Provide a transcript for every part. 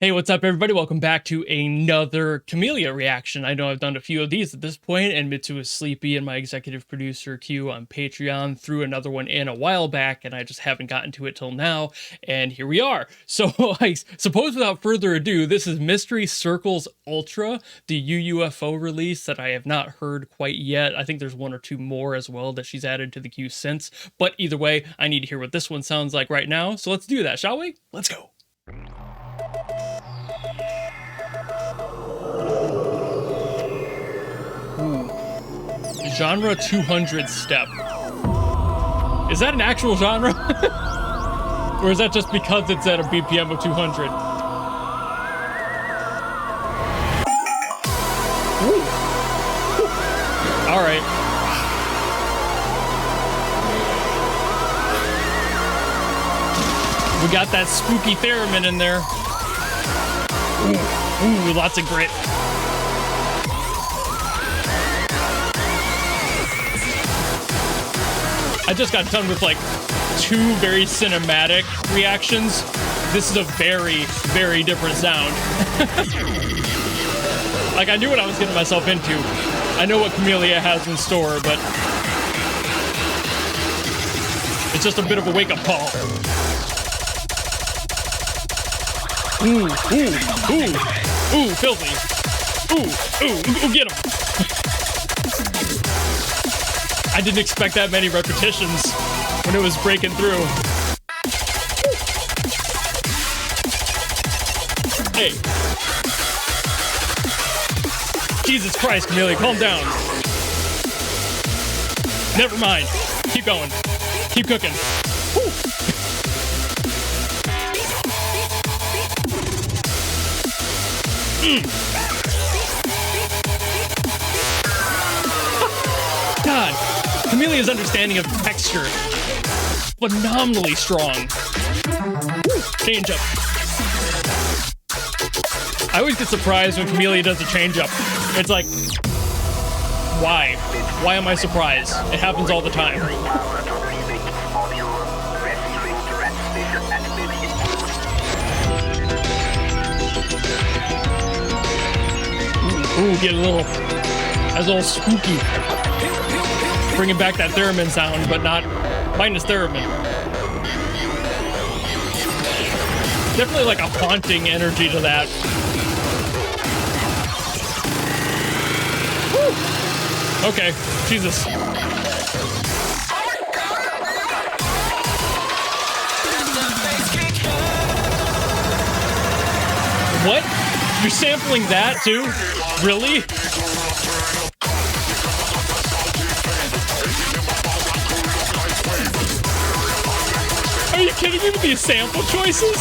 Hey, what's up, everybody? Welcome back to another Camellia reaction. I know I've done a few of these at this point, and Mitsu is sleepy, and my executive producer Q on Patreon threw another one in a while back, and I just haven't gotten to it till now, and here we are. So I suppose without further ado, this is Mystery Circles Ultra, the U.U.F.O release that I have not heard quite yet. I think there's one or two more as well that she's added to the queue since, but either way, I need to hear what this one sounds like right now, so let's do that, shall we? Let's go. Genre 200 step. Is that an actual genre? Or is that just because it's at a BPM of 200? Ooh. All right. We got that spooky theremin in there. Ooh, lots of grit. I just got done with like two very cinematic reactions. This is a very, very different sound. Like, I knew what I was getting myself into. I know what Camellia has in store, but it's just a bit of a wake-up call. Ooh, filthy. Ooh, get him. I didn't expect that many repetitions when it was breaking through. Hey. Jesus Christ, Camellia, calm down. Never mind. Keep going. Keep cooking. Woo. God. Camelia's understanding of texture, phenomenally strong. Woo, change up. I always get surprised when Camellia does a change up. It's like, why? Why am I surprised? It happens all the time. Ooh, get a little, that's a little spooky. Bringing back that theremin sound, but not minus theremin. Definitely like a haunting energy to that. Woo. Okay, Jesus. What? You're sampling that too? Really? Are you kidding me with these sample choices?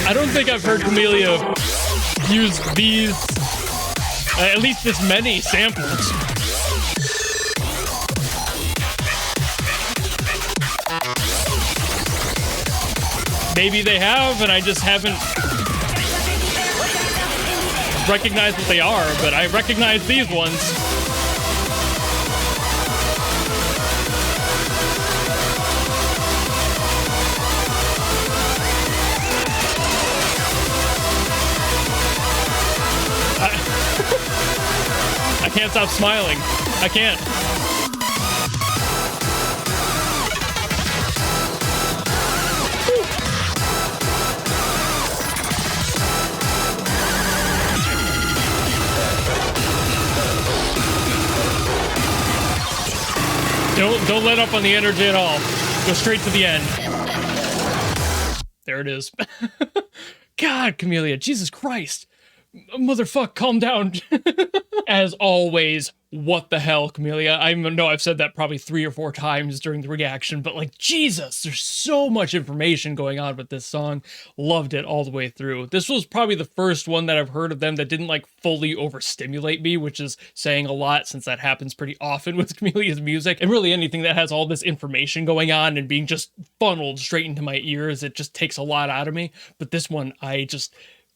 I don't think I've heard Camellia use these, at least this many samples. Maybe they have, and I just haven't recognized what they are, but I recognize these ones. I can't stop smiling. I can't. Don't let up on the energy at all. Go straight to the end. There it is. God, Camellia, Jesus Christ. Motherfuck, calm down. As always, what the hell, Camellia? I know I've said that probably 3 or 4 times during the reaction, but like, Jesus, there's so much information going on with this song. Loved it all the way through. This was probably the first one that I've heard of them that didn't like fully overstimulate me, which is saying a lot since that happens pretty often with Camelia's music. And really anything that has all this information going on and being just funneled straight into my ears, it just takes a lot out of me. But this one,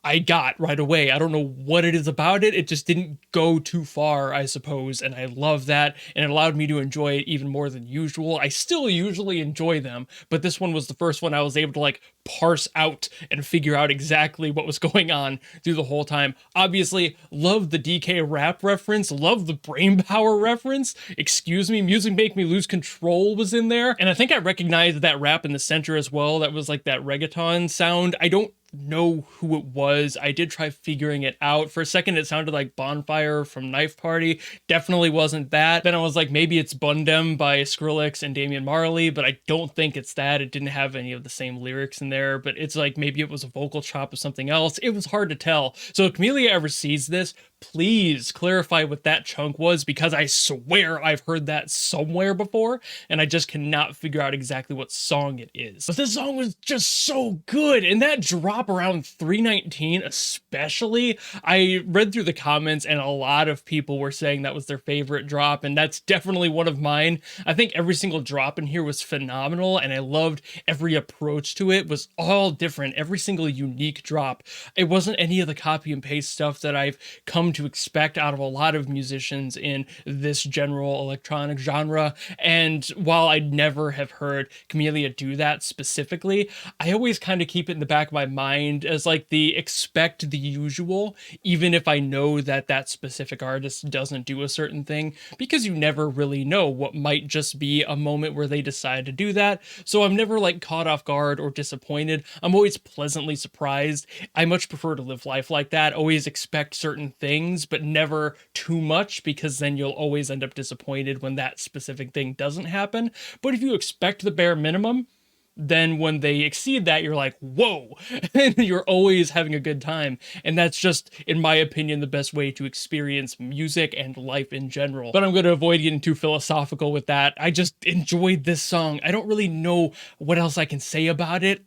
I got right away. I don't know what it is about it. It just didn't go too far, I suppose, and I love that, and it allowed me to enjoy it even more than usual. I still usually enjoy them, but this one was the first one I was able to like parse out and figure out exactly what was going on through the whole time. Obviously, love the DK rap reference, love the brain power reference. Excuse me, Music Make Me Lose Control was in there, and I think I recognized that rap in the center as well. That was like that reggaeton sound. I don't know who it was. I did try figuring it out. For a second, it sounded like Bonfire from Knife Party. Definitely wasn't that. Then I was like, maybe it's Bundem by Skrillex and Damian Marley, but I don't think it's that. It didn't have any of the same lyrics in there, but it's like maybe it was a vocal chop of something else. It was hard to tell. So if Camellia ever sees this, please clarify what that chunk was, because I swear I've heard that somewhere before, and I just cannot figure out exactly what song it is. But this song was just so good, and that drop around 319 especially, I read through the comments and a lot of people were saying that was their favorite drop, and that's definitely one of mine. I think every single drop in here was phenomenal, and I loved every approach to it. Was all different, every single unique drop. It wasn't any of the copy and paste stuff that I've come to expect out of a lot of musicians in this general electronic genre. And while I'd never have heard Camellia do that specifically, I always kind of keep it in the back of my mind as like the expect the usual, even if I know that that specific artist doesn't do a certain thing, because you never really know what might just be a moment where they decide to do that. So I'm never like caught off guard or disappointed. I'm always pleasantly surprised. I much prefer to live life like that. Always expect certain things, but never too much, because then you'll always end up disappointed when that specific thing doesn't happen. But if you expect the bare minimum, then when they exceed that, you're like, whoa, and you're always having a good time. And that's just, in my opinion, the best way to experience music and life in general. But I'm going to avoid getting too philosophical with that. I just enjoyed this song. I don't really know what else I can say about it.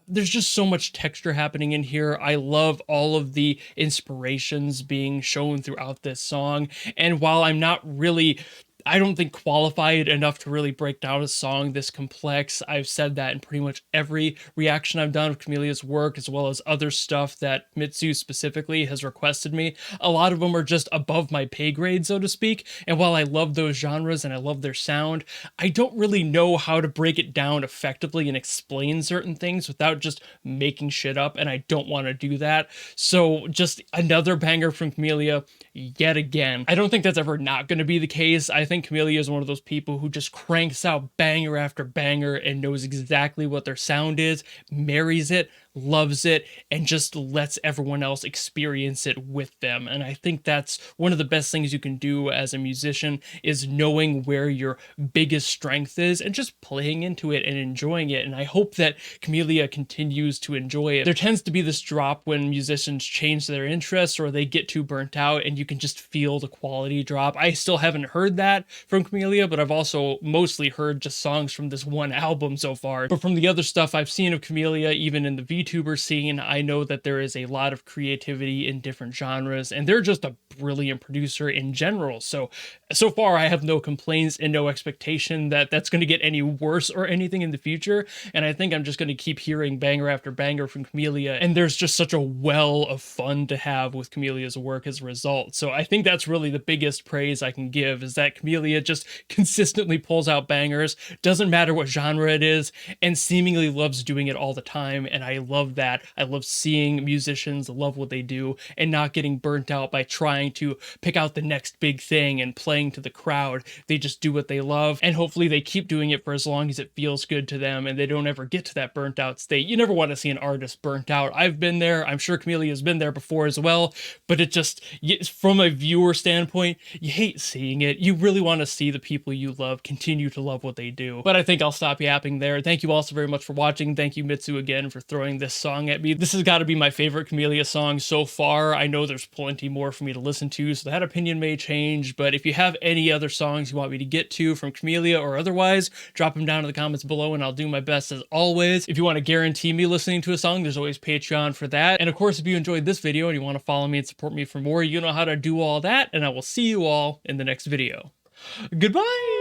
There's just so much texture happening in here. I love all of the inspirations being shown throughout this song. And while I'm not really, I don't think qualified enough to really break down a song this complex, I've said that in pretty much every reaction I've done of Camelia's work, as well as other stuff that Mitsu specifically has requested me. A lot of them are just above my pay grade, so to speak, and while I love those genres and I love their sound, I don't really know how to break it down effectively and explain certain things without just making shit up, and I don't want to do that. So just another banger from Camellia yet again. I don't think that's ever not going to be the case. I think Camellia is one of those people who just cranks out banger after banger and knows exactly what their sound is, marries it, loves it, and just lets everyone else experience it with them. And I think that's one of the best things you can do as a musician, is knowing where your biggest strength is and just playing into it and enjoying it. And I hope that Camellia continues to enjoy it. There tends to be this drop when musicians change their interests or they get too burnt out, and you can just feel the quality drop. I still haven't heard that from Camellia, but I've also mostly heard just songs from this one album so far. But from the other stuff I've seen of Camellia, even in the VTuber scene, I know that there is a lot of creativity in different genres, and they're just a brilliant producer in general. So far I have no complaints and no expectation that that's going to get any worse or anything in the future. And I think I'm just going to keep hearing banger after banger from Camellia, and there's just such a well of fun to have with Camelia's work as a result. So I think that's really the biggest praise I can give, is that Camellia just consistently pulls out bangers, doesn't matter what genre it is, and seemingly loves doing it all the time. And I love that. I love seeing musicians love what they do and not getting burnt out by trying to pick out the next big thing and playing to the crowd. They just do what they love, and hopefully they keep doing it for as long as it feels good to them and they don't ever get to that burnt out state. You never want to see an artist burnt out. I've been there. I'm sure Camellia has been there before as well, but it just, from a viewer standpoint, you hate seeing it. You really want to see the people you love continue to love what they do. But I think I'll stop yapping there. Thank you all so very much for watching. Thank you, Mitsu, again for throwing this song at me. This has got to be my favorite Camellia song so far. I know there's plenty more for me to listen to, so that opinion may change, but if you have any other songs you want me to get to from Camellia or otherwise, drop them down in the comments below and I'll do my best as always. If you want to guarantee me listening to a song, there's always Patreon for that. And of course, if you enjoyed this video and you want to follow me and support me for more, you know how to do all that, and I will see you all in the next video. Goodbye!